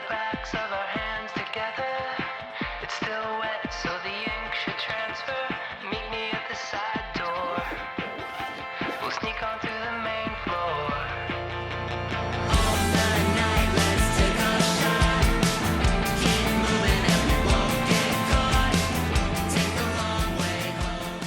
backs of our hands together. It's still wet, so the ink should transfer. Meet me at the side door. We'll sneak on through the main floor. All night, night, let's take our shot. Keep moving and we won't get caught. Take the long way home.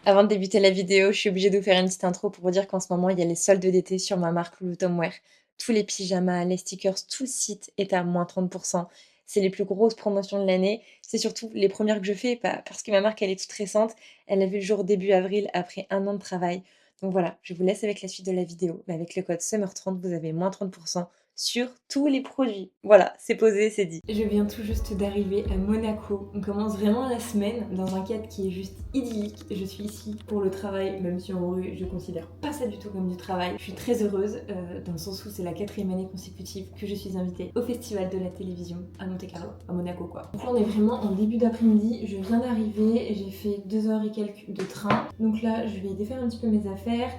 Avant de débuter la vidéo, je suis obligée de vous faire une petite intro pour vous dire qu'en ce moment, il y a les soldes d'été sur ma marque Lulutomwear. Tous les pyjamas, les stickers, tout le site est à moins 30%. C'est les plus grosses promotions de l'année. C'est surtout les premières que je fais parce que ma marque, elle est toute récente. Elle a vu le jour début avril après un an de travail. Donc voilà, je vous laisse avec la suite de la vidéo. Mais avec le code SUMMER30, vous avez moins 30% sur tous les produits. Voilà, c'est posé, c'est dit. Je viens tout juste d'arriver à Monaco. On commence vraiment la semaine dans un cadre qui est juste idyllique. Je suis ici pour le travail, même si en vrai je considère pas ça du tout comme du travail. Je suis très heureuse dans le sens où c'est la 4e année consécutive que je suis invitée au Festival de la télévision à Monte-Carlo, à Monaco quoi. Donc là on est vraiment en début d'après-midi, je viens d'arriver, j'ai fait 2 heures et quelques de train. Donc là je vais défaire un petit peu mes affaires,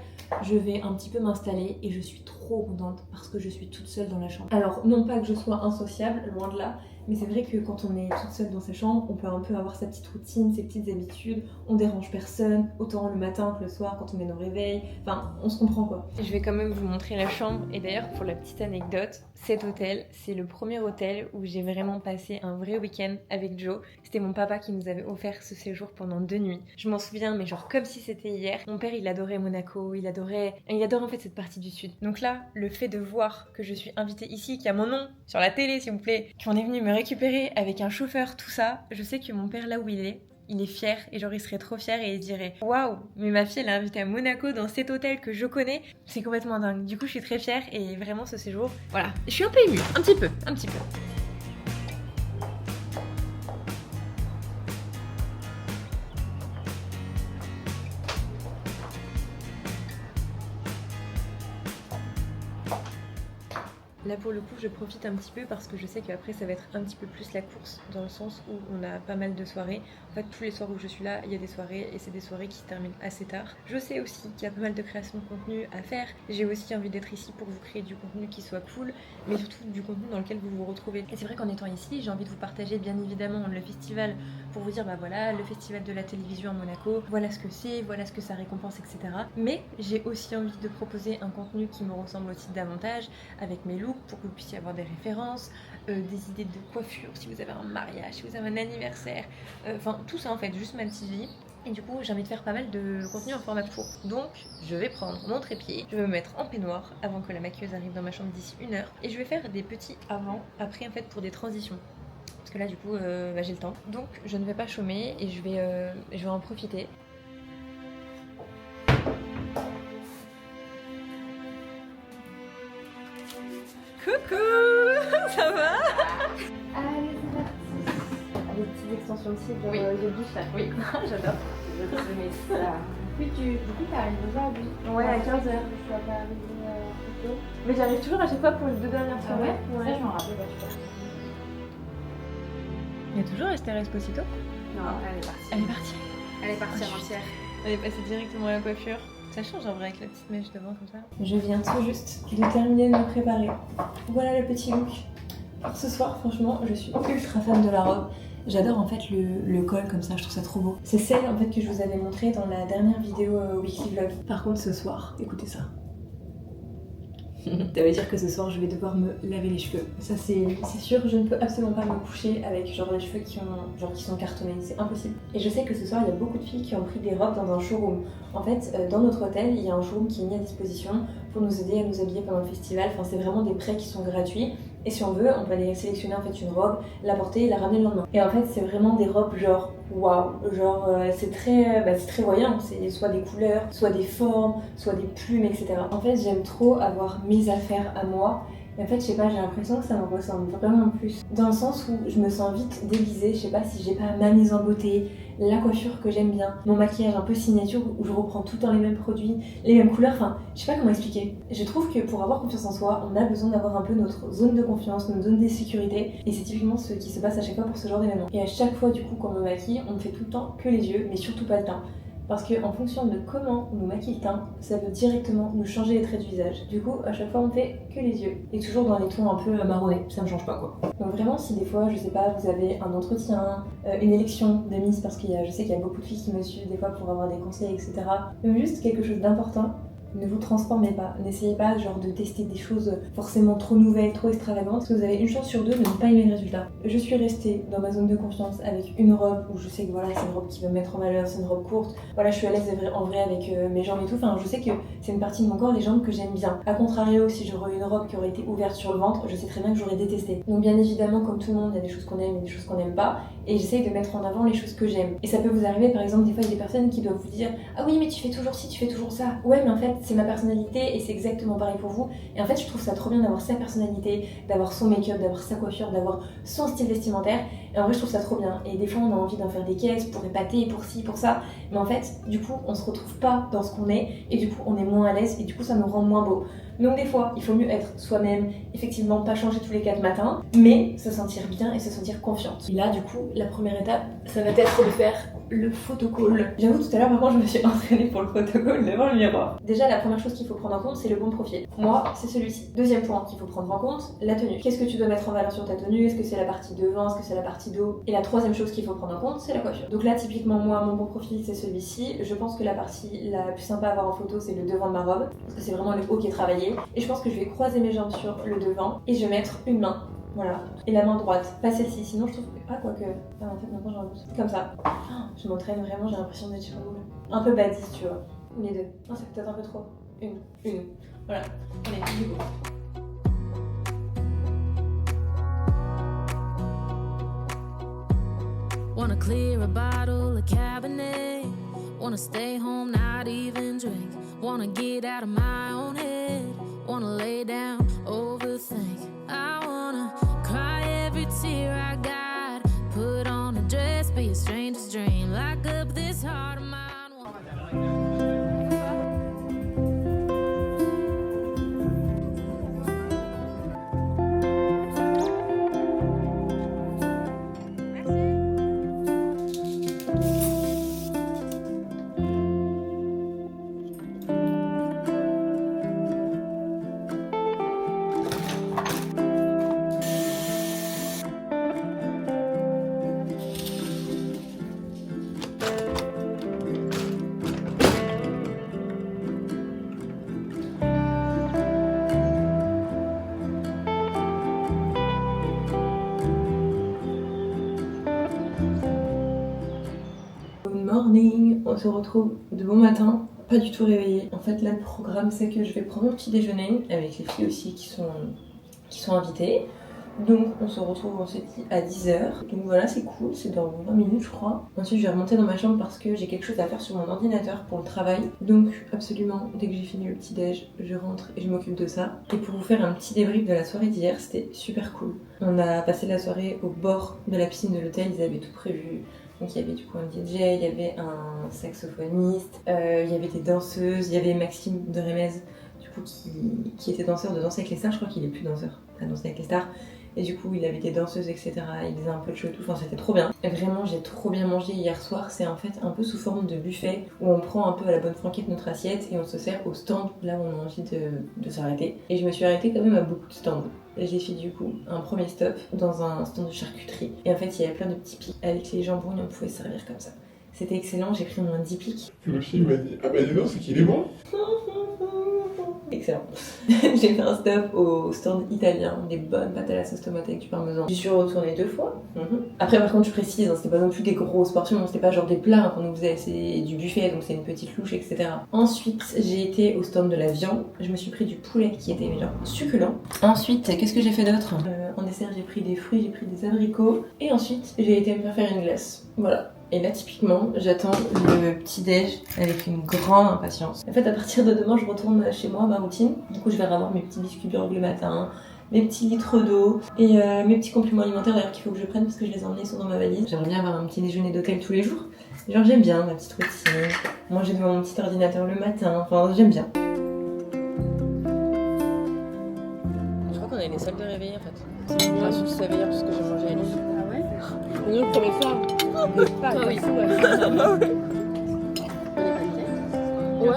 je vais un petit peu m'installer et je suis trop contente parce que je suis toute seule dans la chambre. Alors non pas que je sois insociable, loin de là, mais c'est vrai que quand on est toute seule dans sa chambre, on peut un peu avoir sa petite routine, ses petites habitudes, on dérange personne, autant le matin que le soir quand on est au réveil, enfin on se comprend quoi. Je vais quand même vous montrer la chambre et d'ailleurs pour la petite anecdote, cet hôtel, c'est le premier hôtel où j'ai vraiment passé un vrai week-end avec Joe. C'était mon papa qui nous avait offert ce séjour pendant 2 nuits. Je m'en souviens mais genre comme si c'était hier. Mon père il adorait Monaco, il adore en fait cette partie du sud. Donc là, le fait de voir que je suis invitée ici, qu'il y a mon nom sur la télé s'il vous plaît, qu'on est venu me récupérer avec un chauffeur, tout ça, je sais que mon père là où il est fier et genre il serait trop fier et il dirait waouh, mais ma fille elle est invitée à Monaco dans cet hôtel que je connais, c'est complètement dingue. Du coup je suis très fière et vraiment ce séjour, voilà, je suis un peu émue, un petit peu. Là pour le coup je profite un petit peu parce que je sais qu'après ça va être un petit peu plus la course dans le sens où on a pas mal de soirées. En fait tous les soirs où je suis là il y a des soirées et c'est des soirées qui se terminent assez tard. Je sais aussi qu'il y a pas mal de création de contenu à faire. J'ai aussi envie d'être ici pour vous créer du contenu qui soit cool mais surtout du contenu dans lequel vous vous retrouvez. Et c'est vrai qu'en étant ici j'ai envie de vous partager bien évidemment le festival pour vous dire bah voilà le festival de la télévision à Monaco, voilà ce que c'est, voilà ce que ça récompense etc. Mais j'ai aussi envie de proposer un contenu qui me ressemble aussi davantage avec mes looks pour que vous puissiez avoir des références, des idées de coiffure si vous avez un mariage, si vous avez un anniversaire, enfin tout ça en fait, juste ma petite vie. Et du coup j'ai envie de faire pas mal de contenu en format court. Donc je vais prendre mon trépied, je vais me mettre en peignoir avant que la maquilleuse arrive dans ma chambre d'ici 1 heure. Et je vais faire des petits avant, après en fait pour des transitions. Parce que là du coup j'ai le temps. Donc je ne vais pas chômer et je vais en profiter. Coucou, ça va? Allez, c'est parti. Des petites extensions de cils, Oui. de biche là. Oui, j'adore. Je te mets ça. Du coup, t'arrives aujourd'hui. Ouais, à 15h. Je dois pas arriver plus tôt. Mais j'arrive toujours à chaque fois pour les 2 dernières Ah soirées. ouais, ça je m'en rappelle pas, super. Il y a toujours Esther Esposito? Non, elle est partie. Elle est partie. Elle est partie avant-hier. Elle est passée directement à la coiffure. Ça change en vrai avec la petite mèche devant comme ça. Je viens tout juste de terminer de me préparer. Voilà le petit look. Pour ce soir, franchement, je suis ultra fan de la robe. J'adore en fait le col comme ça, je trouve ça trop beau. C'est celle en fait que je vous avais montrée dans la dernière vidéo Weekly Vlog. Par contre ce soir, écoutez ça. Ça veut dire que ce soir je vais devoir me laver les cheveux. Ça c'est sûr, je ne peux absolument pas me coucher avec genre les cheveux qui sont cartonnés, c'est impossible. Et je sais que ce soir il y a beaucoup de filles qui ont pris des robes dans un showroom. En fait dans notre hôtel il y a un showroom qui est mis à disposition pour nous aider à nous habiller pendant le festival. Enfin c'est vraiment des prêts qui sont gratuits. Et si on veut, on peut aller sélectionner en fait une robe, la porter et la ramener le lendemain. Et en fait c'est vraiment des robes genre waouh, genre c'est très voyant, c'est soit des couleurs, soit des formes, soit des plumes, etc. En fait j'aime trop avoir mes affaires à moi. Et en fait, je sais pas, j'ai l'impression que ça me ressemble vraiment plus. Dans le sens où je me sens vite déguisée, je sais pas si j'ai pas ma mise en beauté, la coiffure que j'aime bien, mon maquillage un peu signature où je reprends tout le temps les mêmes produits, les mêmes couleurs, enfin, je sais pas comment expliquer. Je trouve que pour avoir confiance en soi, on a besoin d'avoir un peu notre zone de confiance, notre zone de sécurité, et c'est typiquement ce qui se passe à chaque fois pour ce genre d'événement. Et à chaque fois, du coup, quand on me maquille, on ne fait tout le temps que les yeux, mais surtout pas le teint. Parce qu'en fonction de comment on nous maquille le teint, ça peut directement nous changer les traits du visage. Du coup, à chaque fois, on fait que les yeux. Et toujours dans les tons un peu marronnés, ça me change pas quoi. Donc vraiment, si des fois, je sais pas, vous avez un entretien, une élection de Miss, parce que je sais qu'il y a beaucoup de filles qui me suivent des fois pour avoir des conseils, etc. Même juste quelque chose d'important, ne vous transformez pas, n'essayez pas genre de tester des choses forcément trop nouvelles, trop extravagantes, parce que vous avez une chance sur deux de ne pas aimer le résultat. Je suis restée dans ma zone de confiance avec une robe où je sais que voilà, c'est une robe qui va me mettre en valeur, c'est une robe courte, voilà, je suis à l'aise en vrai avec mes jambes et tout, enfin je sais que c'est une partie de mon corps, les jambes que j'aime bien. A contrario, si j'aurais une robe qui aurait été ouverte sur le ventre, je sais très bien que j'aurais détesté. Donc bien évidemment, comme tout le monde, il y a des choses qu'on aime et des choses qu'on n'aime pas, et j'essaye de mettre en avant les choses que j'aime. Et ça peut vous arriver, par exemple, des fois il y a des personnes qui doivent vous dire « Ah oui, mais tu fais toujours ci, tu fais toujours ça. » Ouais, mais en fait, c'est ma personnalité et c'est exactement pareil pour vous. Et en fait, je trouve ça trop bien d'avoir sa personnalité, d'avoir son make-up, d'avoir sa coiffure, d'avoir son style vestimentaire. Et en vrai, je trouve ça trop bien. Et des fois, on a envie d'en faire des caisses pour épater, pour ci, pour ça. Mais en fait, du coup, on se retrouve pas dans ce qu'on est. Et du coup, on est moins à l'aise et du coup, ça nous rend moins beau. Donc des fois, il faut mieux être soi-même, effectivement pas changer tous les 4 matins, mais se sentir bien et se sentir confiante. Et là, du coup, la première étape, ça va être de faire le photocall. J'avoue, tout à l'heure, par contre, je me suis entraînée pour le photocall devant le miroir. Déjà, la première chose qu'il faut prendre en compte, c'est le bon profil. Moi, c'est celui-ci. Deuxième point qu'il faut prendre en compte, la tenue. Qu'est-ce que tu dois mettre en valeur sur ta tenue? Est-ce que c'est la partie devant? Est-ce que c'est la partie dos? Et la troisième chose qu'il faut prendre en compte, c'est la coiffure. Donc là, typiquement, moi, mon bon profil, c'est celui-ci. Je pense que la partie la plus sympa à avoir en photo, c'est le devant de ma robe, parce que c'est vraiment le haut qui est travaillé. Et je pense que je vais croiser mes jambes sur le devant et je vais mettre une main, voilà, et la main droite, pas celle-ci, sinon je trouve que... Ah, quoique... Ah, en fait, maintenant j'ai un doute. Comme ça. Je m'entraîne vraiment, j'ai l'impression d'être cool. Un peu badiste, tu vois. Ou les deux. Non, c'est peut-être un peu trop. Une. Voilà. Allez, du coup. Wanna clear a bottle of Cabernet. Wanna stay home, not even drink. Wanna get out of my own head. Wanna lay down, overthink. I wanna cry every tear I got. Put on a dress, be a stranger's dream. Lock up this heart of mine. Morning, on se retrouve de bon matin, pas du tout réveillée. En fait là le programme c'est que je vais prendre mon petit déjeuner avec les filles aussi qui sont invitées. Donc on se retrouve, on s'est dit, à 10h. Donc voilà, c'est cool, c'est dans 20 minutes je crois. Ensuite je vais remonter dans ma chambre parce que j'ai quelque chose à faire sur mon ordinateur pour le travail. Donc absolument, dès que j'ai fini le petit déj, je rentre et je m'occupe de ça. Et pour vous faire un petit débrief de la soirée d'hier, c'était super cool. On a passé la soirée au bord de la piscine de l'hôtel, ils avaient tout prévu. Donc il y avait du coup un DJ, il y avait un saxophoniste, il y avait des danseuses, il y avait Maxime de Remez du coup qui était danseur de Danser avec les stars, je crois qu'il est plus danseur à Danser avec les stars. Et du coup il avait des danseuses etc, il faisait un peu de show et tout, enfin c'était trop bien. Et vraiment j'ai trop bien mangé hier soir, c'est en fait un peu sous forme de buffet où on prend un peu à la bonne franquette notre assiette et on se sert au stand là où on a envie de s'arrêter. Et je me suis arrêtée quand même à beaucoup de stands. J'ai fait du coup un premier stop dans un stand de charcuterie. Et en fait, il y avait plein de petits pics avec les jambons et on pouvait se servir comme ça. C'était excellent, j'ai pris mon 10 pics. Le film m'a dit, ah bah dis donc, c'est qu'il est bon. Excellent. J'ai fait un stop au stand italien, des bonnes pâtes à la sauce tomate avec du parmesan. J'y suis retournée 2 fois. Après par contre je précise, hein, c'était pas non plus des grosses portions, c'était pas genre des plats qu'on nous faisait, c'est du buffet donc c'est une petite louche etc. Ensuite j'ai été au stand de la viande, je me suis pris du poulet qui était genre succulent. Ensuite qu'est-ce que j'ai fait d'autre? En dessert j'ai pris des fruits, j'ai pris des abricots et ensuite j'ai été me faire une glace. Voilà. Et là typiquement j'attends le petit déj avec une grande impatience. En fait à partir de demain je retourne chez moi à ma routine. Du coup je vais avoir mes petits biscuits Burg le matin, mes petits litres d'eau et mes petits compléments alimentaires d'ailleurs qu'il faut que je prenne parce que je les ai emmenés, ils sont dans ma valise. J'aimerais bien avoir un petit déjeuner d'hôtel tous les jours. Genre j'aime bien ma petite routine, manger devant mon petit ordinateur le matin, enfin j'aime bien. Je crois qu'on est les seuls de réveiller en fait. Enfin surtout ça veille parce que j'ai mangé à nuit. Ah ouais? Nous le premier soir. Pas oui. Ouais.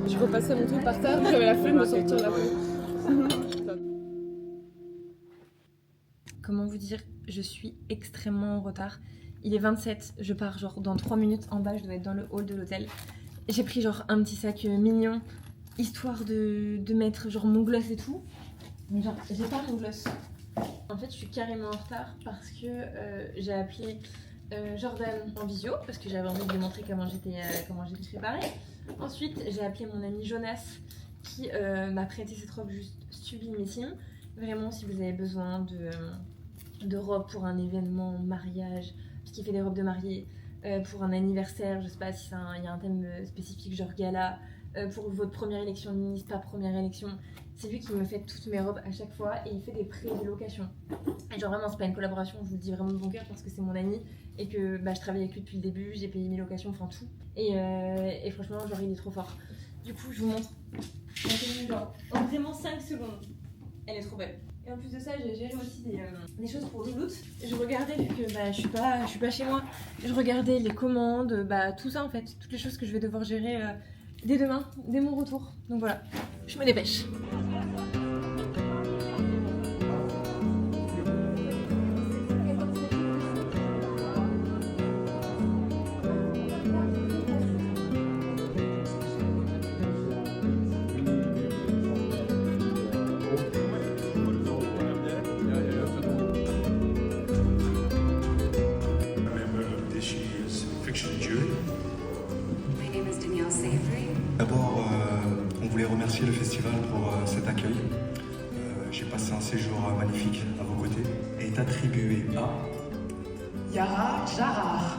Je repassais mon truc par terre, j'avais la flemme de sortir la peau. Comment vous dire, je suis extrêmement en retard. Il est 27, je pars genre dans 3 minutes en bas, je dois être dans le hall de l'hôtel. J'ai pris genre un petit sac mignon, histoire de mettre genre mon gloss et tout. Mais genre, j'ai pas mon gloss. En fait, je suis carrément en retard parce que j'ai appelé Jordan en visio, parce que j'avais envie de lui montrer comment j'étais préparée. Ensuite, j'ai appelé mon ami Jonas qui m'a prêté cette robe juste sublimissime. Vraiment, si vous avez besoin de robes pour un événement, mariage, parce qu'il fait des robes de mariée, pour un anniversaire, je sais pas si il y a un thème spécifique genre gala, pour votre première élection de ministre, pas première élection, c'est lui qui me fait toutes mes robes à chaque fois et il fait des prix de location. Et genre vraiment c'est pas une collaboration, je vous le dis vraiment de bon cœur parce que c'est mon ami et que je travaille avec lui depuis le début, j'ai payé mes locations, enfin tout. Et franchement genre il est trop fort. Du coup je vous montre en vraiment 5 secondes. Elle est trop belle. Et en plus de ça, j'ai géré aussi des choses pour Louloute. Je regardais, vu que je suis pas chez moi, je regardais les commandes, tout ça en fait, toutes les choses que je vais devoir gérer dès demain, dès mon retour. Donc voilà, je me dépêche. D'abord, on voulait remercier le festival pour cet accueil. J'ai passé un séjour magnifique à vos côtés et est attribué à Yara Jarrah.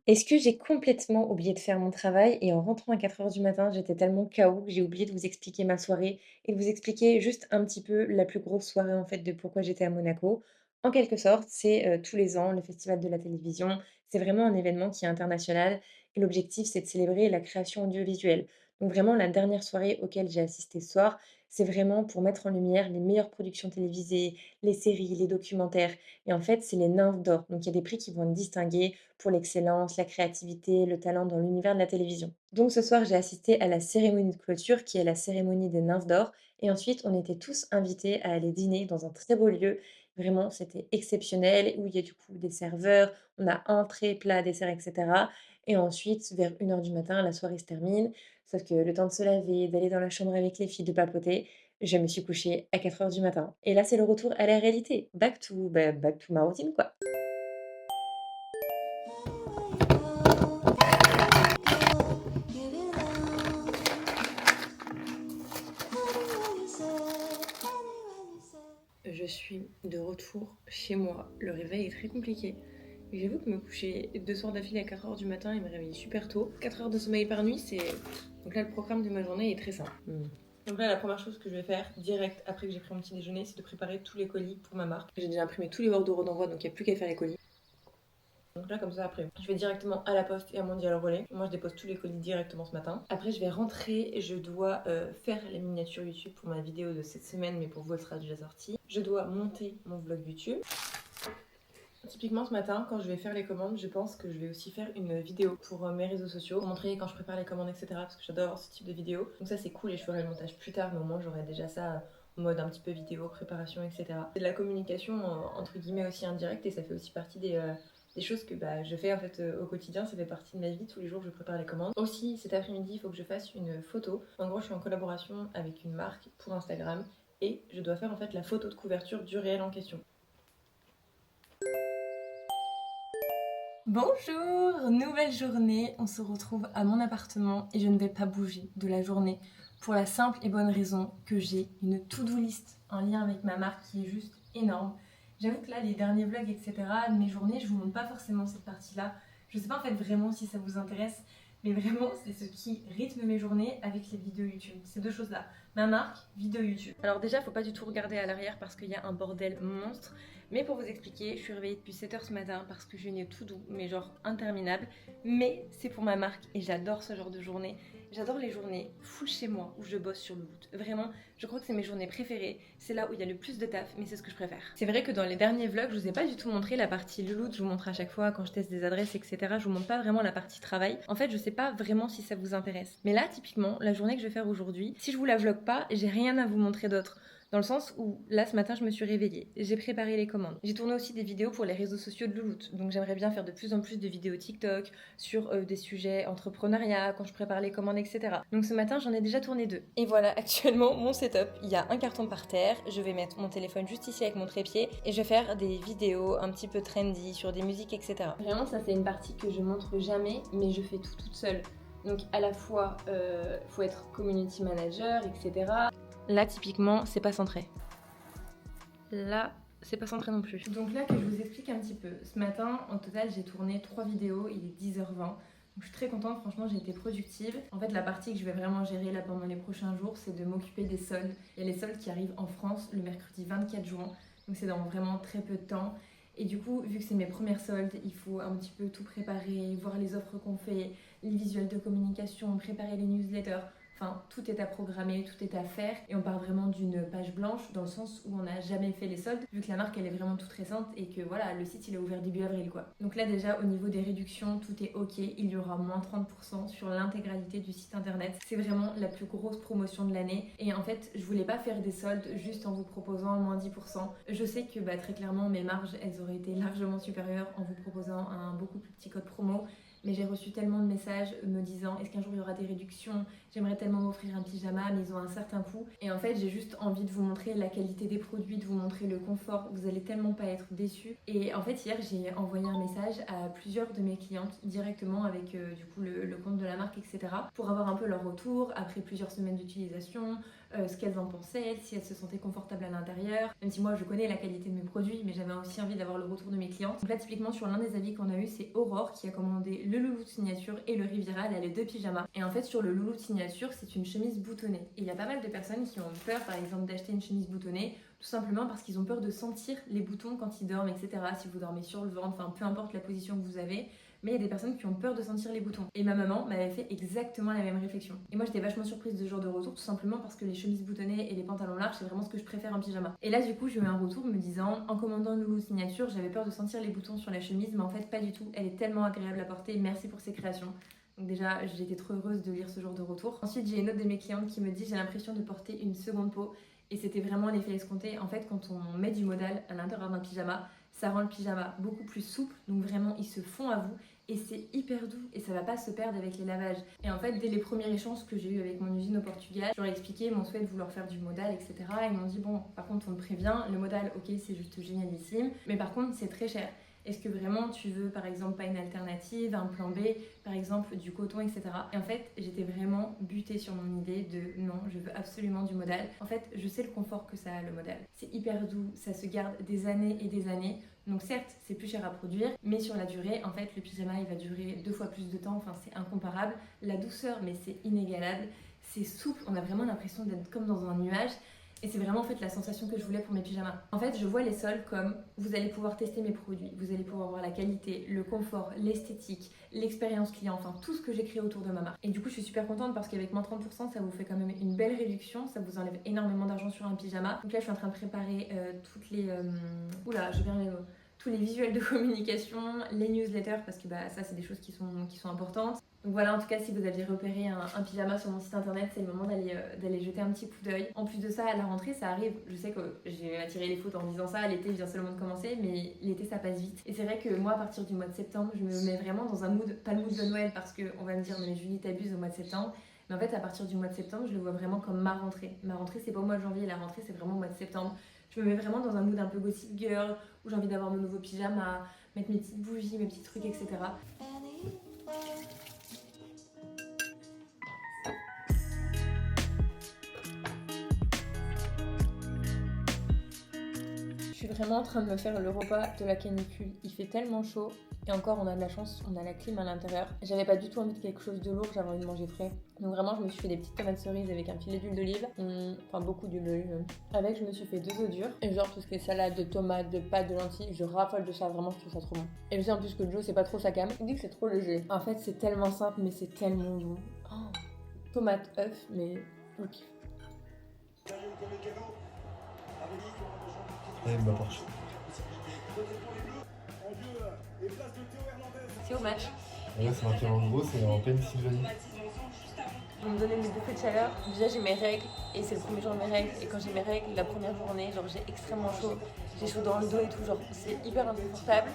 Est-ce que j'ai complètement oublié de faire mon travail et en rentrant à 4h du matin, j'étais tellement KO que j'ai oublié de vous expliquer ma soirée et de vous expliquer juste un petit peu la plus grosse soirée en fait de pourquoi j'étais à Monaco. En quelque sorte, c'est tous les ans le festival de la télévision. C'est vraiment un événement qui est international et l'objectif c'est de célébrer la création audiovisuelle. Donc vraiment la dernière soirée auquel j'ai assisté ce soir, c'est vraiment pour mettre en lumière les meilleures productions télévisées, les séries, les documentaires. Et en fait, c'est les nymphes d'or. Donc il y a des prix qui vont être distingués pour l'excellence, la créativité, le talent dans l'univers de la télévision. Donc ce soir, j'ai assisté à la cérémonie de clôture qui est la cérémonie des nymphes d'or. Et ensuite, on était tous invités à aller dîner dans un très beau lieu. Vraiment, c'était exceptionnel, où il y a du coup des serveurs, on a entrée, plat, dessert, etc. Et ensuite, vers 1h du matin, la soirée se termine. Sauf que le temps de se laver, d'aller dans la chambre avec les filles, de papoter, je me suis couchée à 4h du matin. Et là, c'est le retour à la réalité. Back to ma routine, quoi. Je suis de retour chez moi. Le réveil est très compliqué. J'avoue que me coucher 2 soirs d'affilée à 4h du matin et me réveiller super tôt. 4 heures de sommeil par nuit, c'est... Donc là, le programme de ma journée est très simple. Donc là, la première chose que je vais faire, direct après que j'ai pris mon petit déjeuner, c'est de préparer tous les colis pour ma marque. J'ai déjà imprimé tous les bordereaux d'envoi, donc il n'y a plus qu'à faire les colis. Donc là, comme ça, après, je vais directement à la poste et à Mondial Relais. Moi, je dépose tous les colis directement ce matin. Après, je vais rentrer et je dois faire les miniatures YouTube pour ma vidéo de cette semaine, mais pour vous, elle sera déjà sortie. Je dois monter mon vlog YouTube. Typiquement ce matin, quand je vais faire les commandes, je pense que je vais aussi faire une vidéo pour mes réseaux sociaux, pour montrer quand je prépare les commandes, etc. Parce que j'adore ce type de vidéo. Donc ça c'est cool et je ferai le montage plus tard, mais au moins j'aurai déjà ça en mode un petit peu vidéo, préparation, etc. C'est de la communication entre guillemets aussi indirecte et ça fait aussi partie des choses que je fais en fait au quotidien, ça fait partie de ma vie, tous les jours je prépare les commandes. Aussi cet après-midi il faut que je fasse une photo. En gros je suis en collaboration avec une marque pour Instagram et je dois faire en fait la photo de couverture du réel en question. Bonjour, nouvelle journée, on se retrouve à mon appartement et je ne vais pas bouger de la journée pour la simple et bonne raison que j'ai une to-do list en lien avec ma marque qui est juste énorme. J'avoue que là, les derniers vlogs, etc., de mes journées, je vous montre pas forcément cette partie-là. Je sais pas en fait vraiment si ça vous intéresse, mais vraiment c'est ce qui rythme mes journées avec les vidéos YouTube. Ces deux choses-là, ma marque, vidéo YouTube. Alors déjà, faut pas du tout regarder à l'arrière parce qu'il y a un bordel monstre. Mais pour vous expliquer, je suis réveillée depuis 7h ce matin parce que j'ai une to-do, mais genre interminable. Mais c'est pour ma marque et j'adore ce genre de journée. J'adore les journées full chez moi où je bosse sur Louloute. Vraiment, je crois que c'est mes journées préférées. C'est là où il y a le plus de taf, mais c'est ce que je préfère. C'est vrai que dans les derniers vlogs, je vous ai pas du tout montré la partie Louloute. Je vous montre à chaque fois quand je teste des adresses, etc. Je vous montre pas vraiment la partie travail. En fait, je sais pas vraiment si ça vous intéresse. Mais là, typiquement, la journée que je vais faire aujourd'hui, si je vous la vlog pas, j'ai rien à vous montrer d'autre. Dans le sens où, là, ce matin, je me suis réveillée. J'ai préparé les commandes. J'ai tourné aussi des vidéos pour les réseaux sociaux de Louloute. Donc j'aimerais bien faire de plus en plus de vidéos TikTok sur des sujets entrepreneuriat, quand je prépare les commandes, etc. Donc ce matin, j'en ai déjà tourné 2. Et voilà, actuellement, mon setup. Il y a un carton par terre. Je vais mettre mon téléphone juste ici avec mon trépied. Et je vais faire des vidéos un petit peu trendy sur des musiques, etc. Vraiment, ça, c'est une partie que je montre jamais, mais je fais tout toute seule. Donc à la fois, faut être community manager, etc. Là, typiquement, c'est pas centré. Là, c'est pas centré non plus. Donc là, que je vous explique un petit peu. Ce matin, en total, j'ai tourné 3 vidéos. Il est 10h20. Donc je suis très contente, franchement, j'ai été productive. En fait, la partie que je vais vraiment gérer là pendant les prochains jours, c'est de m'occuper des soldes. Il y a les soldes qui arrivent en France le mercredi 24 juin. Donc c'est dans vraiment très peu de temps. Et du coup, vu que c'est mes premières soldes, il faut un petit peu tout préparer, voir les offres qu'on fait, les visuels de communication, préparer les newsletters. Enfin, tout est à programmer, tout est à faire et on part vraiment d'une page blanche dans le sens où on n'a jamais fait les soldes vu que la marque elle est vraiment toute récente et que voilà, le site il est ouvert début avril quoi. Donc là déjà au niveau des réductions, tout est ok, il y aura moins 30% sur l'intégralité du site internet. C'est vraiment la plus grosse promotion de l'année et en fait je voulais pas faire des soldes juste en vous proposant moins 10%. Je sais que très clairement mes marges elles auraient été largement supérieures en vous proposant un beaucoup plus petit code promo. Mais j'ai reçu tellement de messages me disant est-ce qu'un jour il y aura des réductions, j'aimerais tellement m'offrir un pyjama mais ils ont un certain coût. Et en fait j'ai juste envie de vous montrer la qualité des produits, de vous montrer le confort, vous allez tellement pas être déçus. Et en fait hier j'ai envoyé un message à plusieurs de mes clientes directement avec du coup le compte de la marque etc. pour avoir un peu leur retour après plusieurs semaines d'utilisation, ce qu'elles en pensaient, si elles se sentaient confortables à l'intérieur. Même si moi je connais la qualité de mes produits mais j'avais aussi envie d'avoir le retour de mes clientes. Donc là typiquement sur l'un des avis qu'on a eu c'est Aurore qui a commandé le Louloute signature et le Riviera, elle a les 2 pyjamas. Et en fait sur le Louloute signature c'est une chemise boutonnée. Et il y a pas mal de personnes qui ont peur par exemple d'acheter une chemise boutonnée tout simplement parce qu'ils ont peur de sentir les boutons quand ils dorment etc. Si vous dormez sur le ventre, enfin peu importe la position que vous avez. Mais il y a des personnes qui ont peur de sentir les boutons. Et ma maman m'avait fait exactement la même réflexion. Et moi j'étais vachement surprise de ce genre de retour tout simplement parce que les chemises boutonnées et les pantalons larges c'est vraiment ce que je préfère en pyjama. Et là du coup j'ai eu un retour me disant en commandant Louloute signature j'avais peur de sentir les boutons sur la chemise mais en fait pas du tout. Elle est tellement agréable à porter, merci pour ces créations. Donc déjà j'ai été trop heureuse de lire ce genre de retour. Ensuite j'ai une autre de mes clientes qui me dit j'ai l'impression de porter une seconde peau. Et c'était vraiment l'effet escompté. En fait quand on met du modal à l'intérieur d'un pyjama, ça rend le pyjama beaucoup plus souple. Donc vraiment il se fond à vous. Et c'est hyper doux et ça va pas se perdre avec les lavages. Et en fait, dès les premiers échanges que j'ai eu avec mon usine au Portugal, je leur ai expliqué mon souhait de vouloir faire du modal, etc. Ils m'ont dit bon, par contre, on te prévient, le modal, ok, c'est juste génialissime, mais par contre, c'est très cher. Est-ce que vraiment tu veux, par exemple, pas une alternative, un plan B, par exemple, du coton, etc. Et en fait, j'étais vraiment butée sur mon idée de non, je veux absolument du modal. En fait, je sais le confort que ça a, le modal. C'est hyper doux, ça se garde des années et des années. Donc certes, c'est plus cher à produire, mais sur la durée, en fait, le pyjama, il va durer 2 fois plus de temps. Enfin, c'est incomparable. La douceur, mais c'est inégalable. C'est souple, on a vraiment l'impression d'être comme dans un nuage. Et c'est vraiment en fait la sensation que je voulais pour mes pyjamas. En fait, je vois les soldes comme vous allez pouvoir tester mes produits, vous allez pouvoir voir la qualité, le confort, l'esthétique, l'expérience client, enfin tout ce que j'ai créé autour de ma marque. Et du coup, je suis super contente parce qu'avec moins 30%, ça vous fait quand même une belle réduction, ça vous enlève énormément d'argent sur un pyjama. Donc là, je suis en train de préparer toutes les... tous les visuels de communication, les newsletters, parce que ça, c'est des choses qui sont importantes. Donc voilà, en tout cas, si vous aviez repéré un pyjama sur mon site internet, c'est le moment d'aller jeter un petit coup d'œil. En plus de ça, à la rentrée, ça arrive. Je sais que j'ai attiré les foudres en disant ça, l'été vient seulement de commencer, mais l'été, ça passe vite. Et c'est vrai que moi, à partir du mois de septembre, je me mets vraiment dans un mood, pas le mood de Noël, parce qu'on va me dire, mais Julie, t'abuses au mois de septembre. Mais en fait, à partir du mois de septembre, je le vois vraiment comme ma rentrée. Ma rentrée, c'est pas au mois de janvier, la rentrée, c'est vraiment au mois de septembre. Je me mets vraiment dans un mood un peu gossip girl, où j'ai envie d'avoir mon nouveau pyjama, mettre mes petites bougies, mes petits trucs, etc. Je suis vraiment en train de me faire le repas de la canicule. Il fait tellement chaud. Et encore, on a de la chance, on a la clim à l'intérieur. J'avais pas du tout envie de quelque chose de lourd, j'avais envie de manger frais. Donc vraiment, je me suis fait des petites tomates cerises avec un filet d'huile d'olive. Enfin, beaucoup d'huile d'olive même. Avec, je me suis fait 2 œufs durs. Et genre, tout ce qui est salade, de tomates, de pâtes, de lentilles, je raffole de ça. Vraiment, je trouve ça trop bon. Et je sais en plus que Joe, c'est pas trop sa cam. Il dit que c'est trop léger. En fait, c'est tellement simple, mais c'est tellement bon. Oh. tomate, œuf, mais ok. Allez, ma Porsche. C'est au match. Et là, c'est marqué en gros, c'est en Pennsylvanie. Vous me donnez mes bouffées de chaleur. Déjà, j'ai mes règles et c'est le premier jour de mes règles. Et quand j'ai mes règles, la première journée, genre j'ai extrêmement chaud. J'ai chaud dans le dos et tout, genre c'est hyper inconfortable.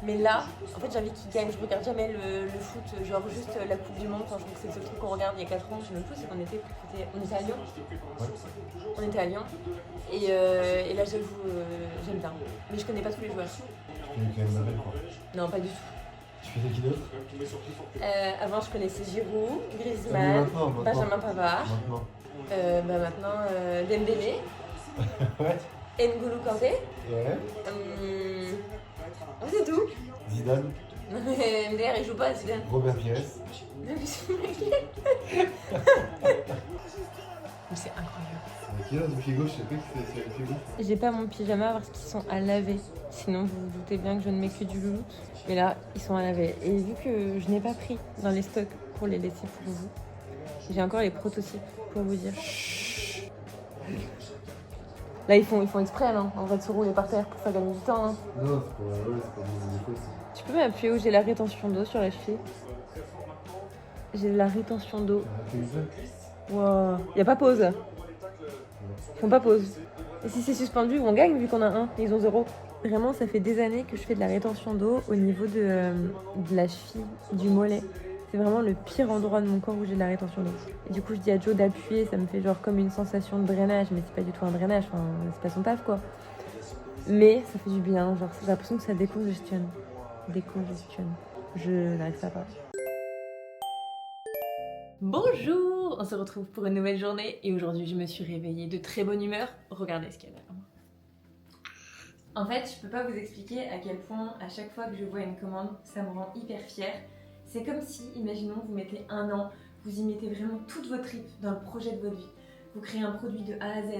Mais là, en fait, j'ai envie qu'ils gagnent. Je regarde jamais le foot, genre juste la Coupe du Monde. Enfin, je trouve que c'est le seul truc qu'on regarde il y a 4 ans. Je sais même plus, c'est qu'on était à Lyon. Ouais. On était à Lyon. Et là, j'avoue, j'aime bien. Mais je connais pas tous les joueurs. Tu connais quand même Mabel, quoi. Non, pas du tout. Tu fais qui d'autre? Avant, je connaissais Giroud, Ah, mais Griezmann, maintenant. Benjamin Pavard. Maintenant. Maintenant, Dembélé, Ouais. N'Golo Kanté. Ouais. C'est tout. Zidane, MDR, il joue pas, Zidane. Robert Pires. Mais c'est incroyable. C'est qui là du pied gauche? Je sais pas qui c'est le pied gauche. J'ai pas mon pyjama parce qu'ils sont à laver. Sinon, vous vous doutez bien que je ne mets que du louloute. Mais là, ils sont à laver. Et vu que je n'ai pas pris dans les stocks pour les laisser pour vous, j'ai encore les prototypes pour vous dire. Là, ils font exprès, non? En vrai, de se rouler par terre pour faire gagner du temps. Hein. Non, c'est pas des défauts. Tu peux m'appuyer où j'ai la rétention d'eau sur la cheville? J'ai de la rétention d'eau. Wow. Y a pas pause. Ils font pas pause. Et si c'est suspendu, on gagne vu qu'on a 1. Ils ont 0. Vraiment, ça fait des années que je fais de la rétention d'eau au niveau de la cheville, du mollet. C'est vraiment le pire endroit de mon corps où j'ai de la rétention d'eau. Et du coup, je dis à Joe d'appuyer, ça me fait genre comme une sensation de drainage, mais c'est pas du tout un drainage, enfin, c'est pas son taf quoi. Mais ça fait du bien, genre j'ai l'impression que ça décongestionne. Décongestionne. Je n'arrive pas à parler. Bonjour, on se retrouve pour une nouvelle journée et aujourd'hui je me suis réveillée de très bonne humeur. Regardez ce qu'il y a derrière moi. En fait, je peux pas vous expliquer à quel point à chaque fois que je vois une commande, ça me rend hyper fière. C'est comme si, imaginons, vous mettez 1 an, vous y mettez vraiment toutes vos tripes dans le projet de votre vie. Vous créez un produit de A à Z.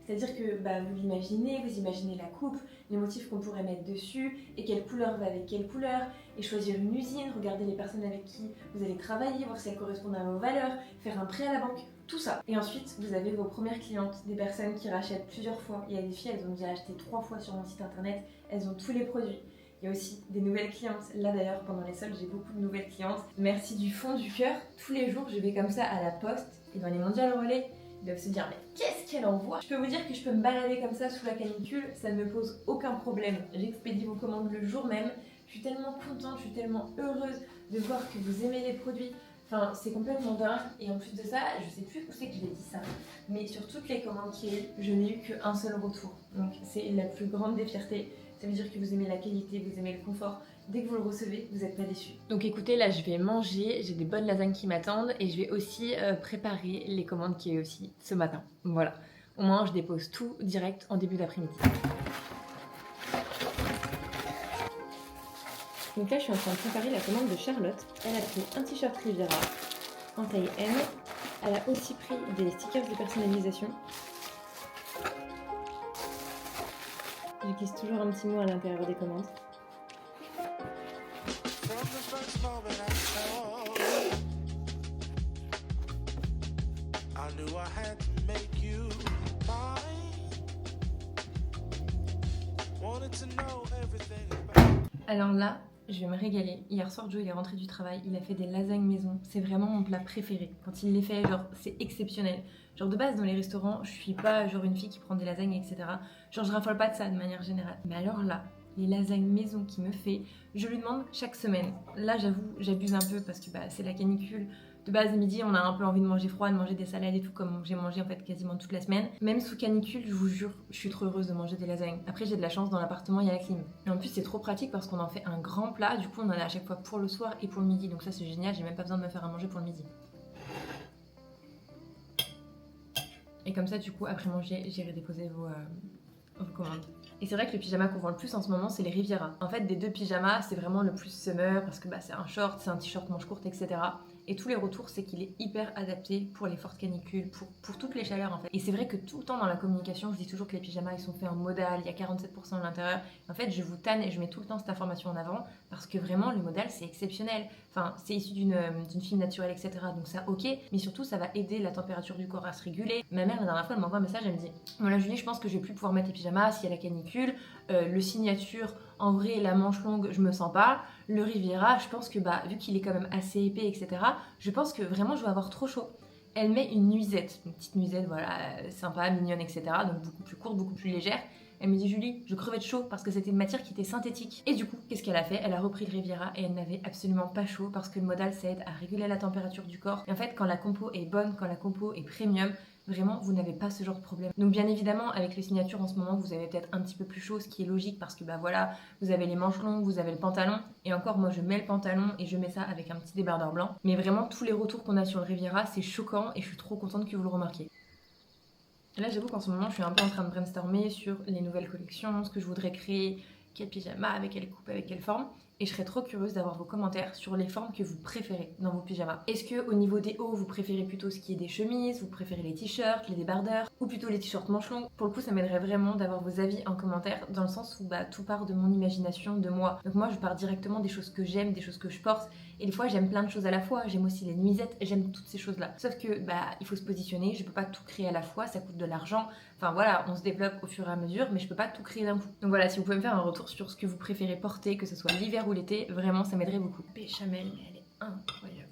C'est-à-dire que vous l'imaginez, vous imaginez la coupe, les motifs qu'on pourrait mettre dessus, et quelle couleur va avec quelle couleur, et choisir une usine, regarder les personnes avec qui vous allez travailler, voir si elles correspondent à vos valeurs, faire un prêt à la banque, tout ça. Et ensuite, vous avez vos premières clientes, des personnes qui rachètent plusieurs fois. Il y a des filles, elles ont déjà acheté 3 fois sur mon site internet, elles ont tous les produits. Il y a aussi des nouvelles clientes. Là d'ailleurs, pendant les soldes, j'ai beaucoup de nouvelles clientes. Merci du fond du cœur. Tous les jours, je vais comme ça à la poste, et dans les mondiales relais, ils doivent se dire mais qu'est-ce qu'elle envoie? Je peux vous dire que je peux me balader comme ça sous la canicule, ça ne me pose aucun problème. J'expédie vos commandes le jour même. Je suis tellement contente, je suis tellement heureuse de voir que vous aimez les produits. Enfin, c'est complètement dingue. Et en plus de ça, je sais plus où c'est que je l'ai dit ça, mais sur toutes les commandes qu'il y a eu, je n'ai eu qu'un seul retour. Donc c'est la plus grande des fiertés. Ça veut dire que vous aimez la qualité, vous aimez le confort. Dès que vous le recevez, vous n'êtes pas déçus. Donc écoutez, là je vais manger, j'ai des bonnes lasagnes qui m'attendent et je vais aussi préparer les commandes qu'il y a eu aussi ce matin. Voilà, au moins je dépose tout direct en début d'après-midi. Donc là je suis en train de préparer la commande de Charlotte. Elle a pris un t-shirt Riviera en taille M. Elle a aussi pris des stickers de personnalisation. Je glisse toujours un petit mot à l'intérieur des commandes. Alors là, je vais me régaler. Hier soir, Joe il est rentré du travail, il a fait des lasagnes maison. C'est vraiment mon plat préféré. Quand il les fait, genre c'est exceptionnel. Genre de base dans les restaurants, je suis pas genre une fille qui prend des lasagnes, etc. Genre je raffole pas de ça de manière générale. Mais alors là, les lasagnes maison qu'il me fait, je lui demande chaque semaine. Là j'avoue, j'abuse un peu parce que c'est la canicule. De base, midi, on a un peu envie de manger froid, de manger des salades et tout, comme j'ai mangé en fait quasiment toute la semaine. Même sous canicule, je vous jure, je suis trop heureuse de manger des lasagnes. Après, j'ai de la chance, dans l'appartement, il y a la clim. Et en plus, c'est trop pratique parce qu'on en fait un grand plat. Du coup, on en a à chaque fois pour le soir et pour le midi. Donc ça, c'est génial, j'ai même pas besoin de me faire à manger pour le midi. Et comme ça, du coup, après manger, j'irai déposer vos commandes. Et c'est vrai que le pyjama qu'on vend le plus en ce moment, c'est les Riviera. En fait, des deux pyjamas, c'est vraiment le plus summer parce que c'est un short, c'est un t-shirt manche courte, etc. et tous les retours c'est qu'il est hyper adapté pour les fortes canicules, pour toutes les chaleurs en fait. Et c'est vrai que tout le temps dans la communication je dis toujours que les pyjamas ils sont faits en modal, il y a 47% de l'intérieur. En fait je vous tanne et je mets tout le temps cette information en avant parce que vraiment le modal c'est exceptionnel. Enfin c'est issu d'une fibre naturelle etc. Donc ça ok, mais surtout ça va aider la température du corps à se réguler. Ma mère la dernière fois elle m'envoie un message, elle me dit voilà Julie je pense que je vais plus pouvoir mettre les pyjamas s'il y a la canicule, le signature en vrai la manche longue je me sens pas, le Riviera je pense que vu qu'il est quand même assez épais etc. je pense que vraiment je vais avoir trop chaud. Elle met une nuisette, une petite nuisette voilà sympa, mignonne etc. donc beaucoup plus courte, beaucoup plus légère. Elle me dit Julie, je crevais de chaud parce que c'était une matière qui était synthétique. Et du coup, qu'est-ce qu'elle a fait? Elle a repris le Riviera et elle n'avait absolument pas chaud parce que le modal ça aide à réguler la température du corps. Et en fait, quand la compo est bonne, quand la compo est premium, vraiment vous n'avez pas ce genre de problème. Donc bien évidemment avec les signatures en ce moment vous avez peut-être un petit peu plus chaud, ce qui est logique parce que voilà vous avez les manches longues, vous avez le pantalon et encore moi je mets le pantalon et je mets ça avec un petit débardeur blanc. Mais vraiment tous les retours qu'on a sur le Riviera c'est choquant et je suis trop contente que vous le remarquiez. Là j'avoue qu'en ce moment je suis un peu en train de brainstormer sur les nouvelles collections, ce que je voudrais créer, quel pyjama, avec quelle coupe, avec quelle forme. Et je serais trop curieuse d'avoir vos commentaires sur les formes que vous préférez dans vos pyjamas. Est-ce que au niveau des hauts, vous préférez plutôt ce qui est des chemises, vous préférez les t-shirts, les débardeurs, ou plutôt les t-shirts manches longues? Pour le coup, ça m'aiderait vraiment d'avoir vos avis en commentaire, dans le sens où tout part de mon imagination, de moi. Donc moi, je pars directement des choses que j'aime, des choses que je porte. Et des fois, j'aime plein de choses à la fois. J'aime aussi les nuisettes, j'aime toutes ces choses-là. Sauf que il faut se positionner. Je peux pas tout créer à la fois, ça coûte de l'argent. Enfin voilà, on se développe au fur et à mesure, mais je peux pas tout créer d'un coup. Donc voilà, si vous pouvez me faire un retour sur ce que vous préférez porter, que ce soit l'hiver ou l'été, vraiment ça m'aiderait beaucoup. Béchamel, mais elle est incroyable.